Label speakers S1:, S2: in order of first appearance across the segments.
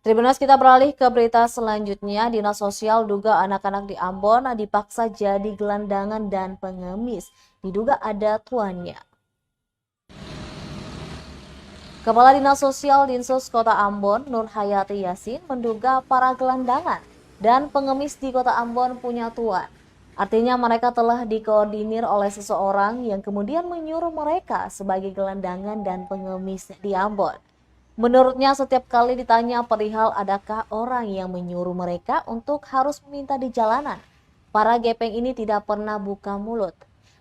S1: Tribuners, kita beralih ke berita selanjutnya. Dinas Sosial duga anak-anak di Ambon dipaksa jadi gelandangan dan pengemis. Diduga ada tuannya. Kepala Dinas Sosial Dinsos Kota Ambon, Nur Hayati Yasin, menduga para gelandangan dan pengemis di Kota Ambon punya tuan. Artinya mereka telah dikoordinir oleh seseorang yang kemudian menyuruh mereka sebagai gelandangan dan pengemis di Ambon. Menurutnya, setiap kali ditanya perihal adakah orang yang menyuruh mereka untuk harus meminta di jalanan, para gepeng ini tidak pernah buka mulut.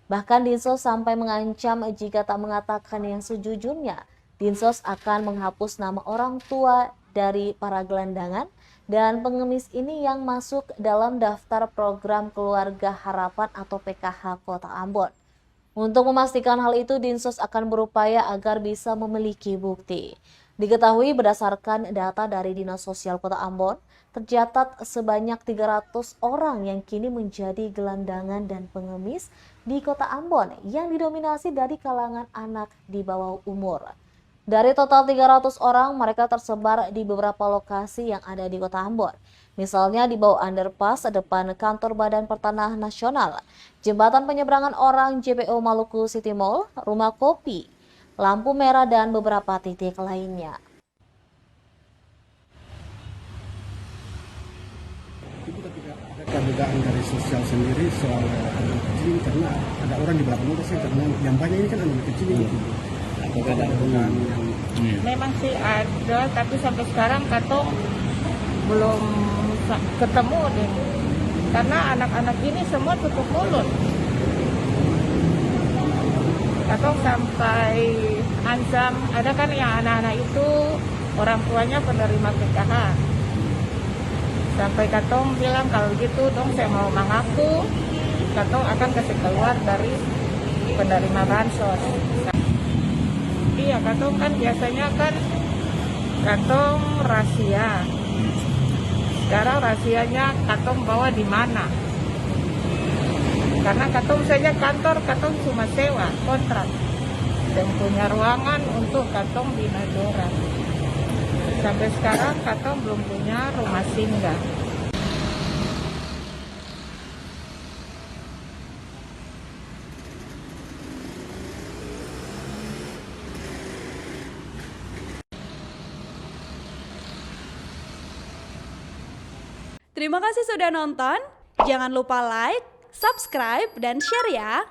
S1: Bahkan Dinsos sampai mengancam jika tak mengatakan yang sejujurnya, Dinsos akan menghapus nama orang tua dari para gelandangan dan pengemis ini yang masuk dalam daftar program Keluarga Harapan atau PKH Kota Ambon. Untuk memastikan hal itu, Dinsos akan berupaya agar bisa memiliki bukti. Diketahui berdasarkan data dari Dinas Sosial Kota Ambon, tercatat sebanyak 300 orang yang kini menjadi gelandangan dan pengemis di Kota Ambon yang didominasi dari kalangan anak di bawah umur. Dari total 300 orang, mereka tersebar di beberapa lokasi yang ada di Kota Ambon. Misalnya di bawah underpass depan kantor Badan Pertanahan Nasional, jembatan penyeberangan orang JPO Maluku City Mall, rumah kopi, lampu merah, dan beberapa titik lainnya.
S2: Itu ketika ada dugaan dari sosial sendiri soal anak kecil, karena ada orang di belakang motor, karena yang banyak ini kan anak kecil ini. Apakah ada dugaan yang...
S3: Memang sih ada, tapi sampai sekarang Katong belum ketemu deh. Karena anak-anak ini semua tutup mulut. Katong sampai ancam, ada kan yang anak-anak itu orang tuanya penerima PKH. Sampai Katong bilang kalau gitu dong saya mau mengaku, Katong akan kasih keluar dari penerima bansos. Iya, Katong kan biasanya kan Katong rahasia. Sekarang rahasianya Katong bawa di mana? Karena Katong saja kantor, Katong cuma sewa, kontrak. Dan punya ruangan untuk Katong di Nadora. Sampai sekarang Katong belum punya rumah singgah.
S4: Terima kasih sudah nonton. Jangan lupa like, subscribe, dan share ya.